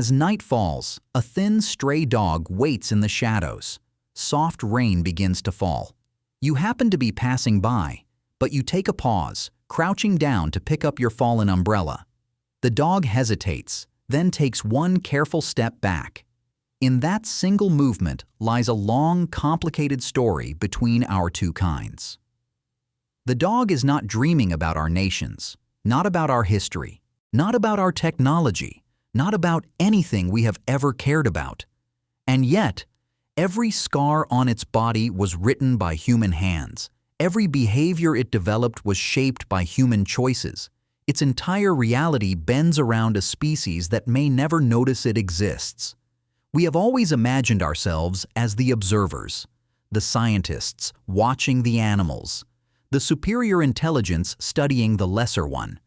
As night falls, a thin stray dog waits in the shadows. Soft rain begins to fall. You happen to be passing by, but you take a pause, crouching down to pick up your fallen umbrella. The dog hesitates, then takes one careful step back. In that single movement lies a long, complicated story between our two kinds. The dog is not dreaming about our nations, not about our history, not about our technology, not about anything we have ever cared about. And yet, every scar on its body was written by human hands. Every behavior it developed was shaped by human choices. Its entire reality bends around a species that may never notice it exists. We have always imagined ourselves as the observers, the scientists watching the animals, the superior intelligence studying the lesser one.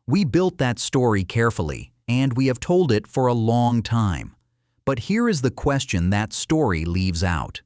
We built that story carefully, and we have told it for a long time. But here is the question that story leaves out.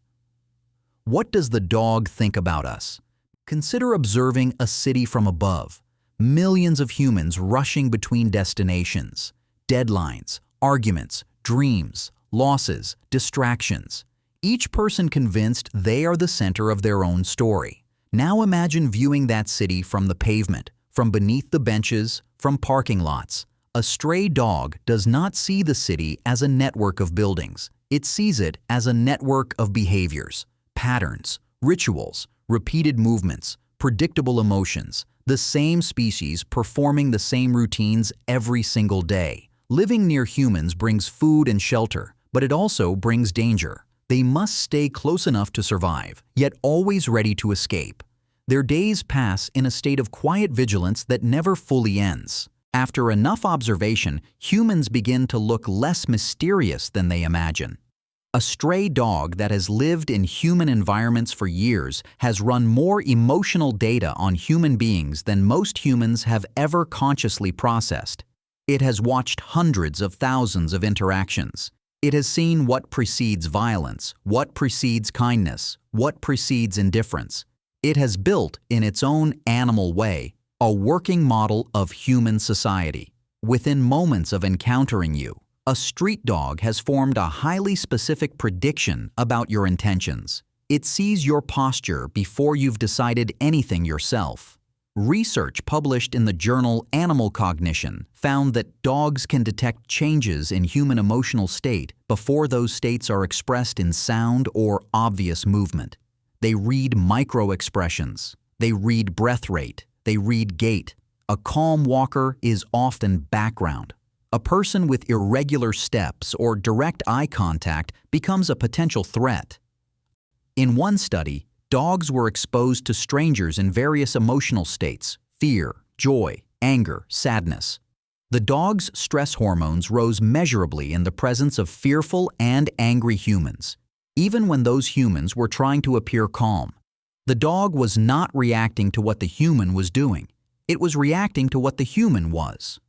What does the dog think about us? Consider observing a city from above. Millions of humans rushing between destinations, deadlines, arguments, dreams, losses, distractions. Each person convinced they are the center of their own story. Now imagine viewing that city from the pavement, from beneath the benches, from parking lots. A stray dog does not see the city as a network of buildings. It sees it as a network of behaviors, patterns, rituals, repeated movements, predictable emotions, the same species performing the same routines every single day. Living near humans brings food and shelter, but it also brings danger. They must stay close enough to survive, yet always ready to escape. Their days pass in a state of quiet vigilance that never fully ends. After enough observation, humans begin to look less mysterious than they imagine. A stray dog that has lived in human environments for years has run more emotional data on human beings than most humans have ever consciously processed. It has watched hundreds of thousands of interactions. It has seen what precedes violence, what precedes kindness, what precedes indifference. It has built, in its own animal way, a working model of human society. Within moments of encountering you, a street dog has formed a highly specific prediction about your intentions. It sees your posture before you've decided anything yourself. Research published in the journal Animal Cognition found that dogs can detect changes in human emotional state before those states are expressed in sound or obvious movement. They read micro-expressions. They read breath rate. They read gait. A calm walker is often background. A person with irregular steps or direct eye contact becomes a potential threat. In one study, dogs were exposed to strangers in various emotional states: fear, joy, anger, sadness. The dog's stress hormones rose measurably in the presence of fearful and angry humans, even when those humans were trying to appear calm. The dog was not reacting to what the human was doing. It was reacting to what the human was.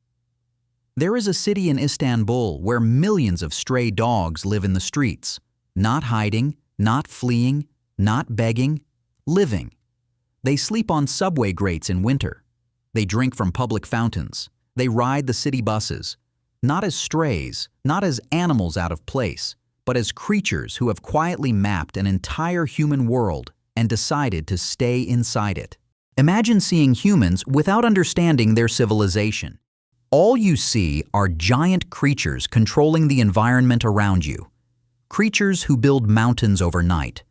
There is a city in Istanbul where millions of stray dogs live in the streets, not hiding, not fleeing, not begging, living. They sleep on subway grates in winter. They drink from public fountains. They ride the city buses, not as strays, not as animals out of place, but as creatures who have quietly mapped an entire human world and decided to stay inside it. Imagine seeing humans without understanding their civilization. All you see are giant creatures controlling the environment around you. Creatures who build mountains overnight.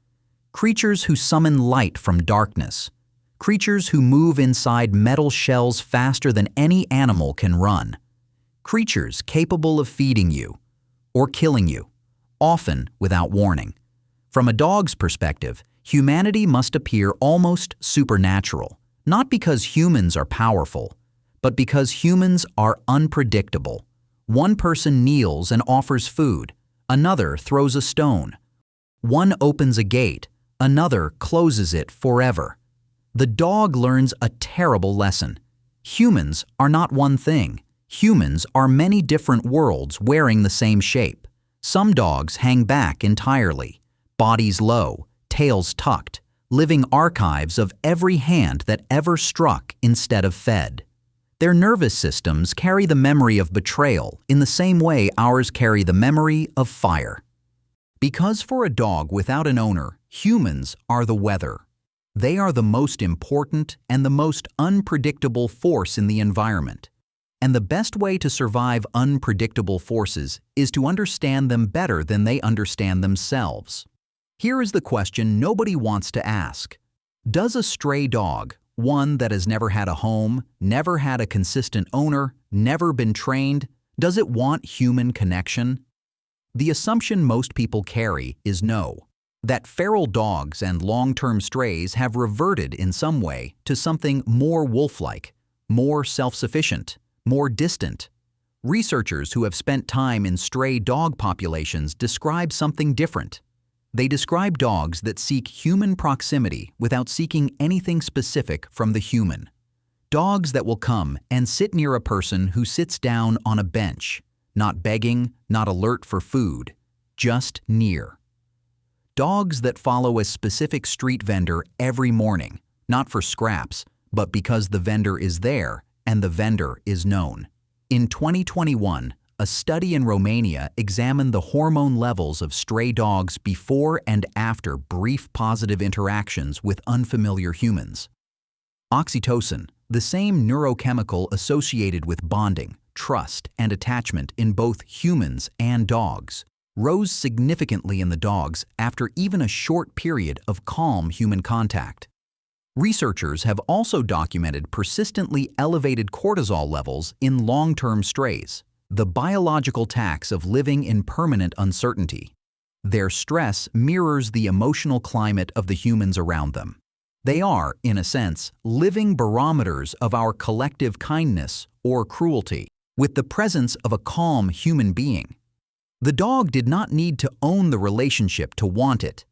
Creatures who summon light from darkness. Creatures who move inside metal shells faster than any animal can run. Creatures capable of feeding you or killing you, often without warning. From a dog's perspective, humanity must appear almost supernatural, not because humans are powerful, but because humans are unpredictable. One person kneels and offers food, another throws a stone. One opens a gate, another closes it forever. The dog learns a terrible lesson. Humans are not one thing. Humans are many different worlds wearing the same shape. Some dogs hang back entirely, bodies low, tails tucked, living archives of every hand that ever struck instead of fed. Their nervous systems carry the memory of betrayal in the same way ours carry the memory of fire. Because for a dog without an owner, humans are the weather. They are the most important and the most unpredictable force in the environment. And the best way to survive unpredictable forces is to understand them better than they understand themselves. Here is the question nobody wants to ask. Does a stray dog, one that has never had a home, never had a consistent owner, never been trained, does it want human connection? The assumption most people carry is no. That feral dogs and long-term strays have reverted in some way to something more wolf-like, more self-sufficient, more distant. Researchers who have spent time in stray dog populations describe something different. They describe dogs that seek human proximity without seeking anything specific from the human. Dogs that will come and sit near a person who sits down on a bench, not begging, not alert for food, just near. Dogs that follow a specific street vendor every morning, not for scraps, but because the vendor is there and the vendor is known. In 2021, a study in Romania examined the hormone levels of stray dogs before and after brief positive interactions with unfamiliar humans. Oxytocin, the same neurochemical associated with bonding, trust, and attachment in both humans and dogs, rose significantly in the dogs after even a short period of calm human contact. Researchers have also documented persistently elevated cortisol levels in long-term strays, the biological tax of living in permanent uncertainty. Their stress mirrors the emotional climate of the humans around them. They are, in a sense, living barometers of our collective kindness or cruelty, with the presence of a calm human being. The dog did not need to own the relationship to want it.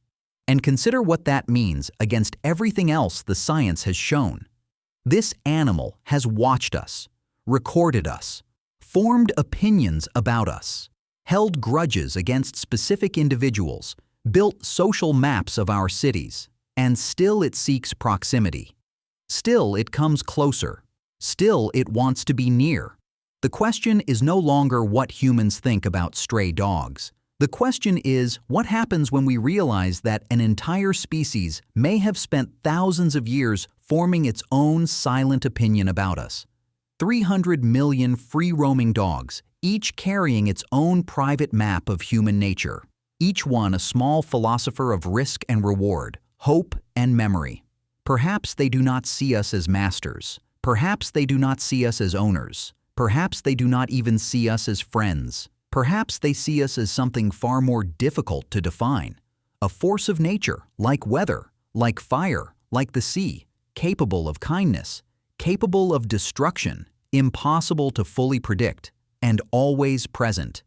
And consider what that means against everything else the science has shown. This animal has watched us, recorded us, formed opinions about us, held grudges against specific individuals, built social maps of our cities, and still it seeks proximity. Still it comes closer. Still it wants to be near. The question is no longer what humans think about stray dogs. The question is, what happens when we realize that an entire species may have spent thousands of years forming its own silent opinion about us? 300 million free-roaming dogs, each carrying its own private map of human nature, each one a small philosopher of risk and reward, hope and memory. Perhaps they do not see us as masters. Perhaps they do not see us as owners. Perhaps they do not even see us as friends. Perhaps they see us as something far more difficult to define, a force of nature, like weather, like fire, like the sea, capable of kindness, capable of destruction, impossible to fully predict, and always present.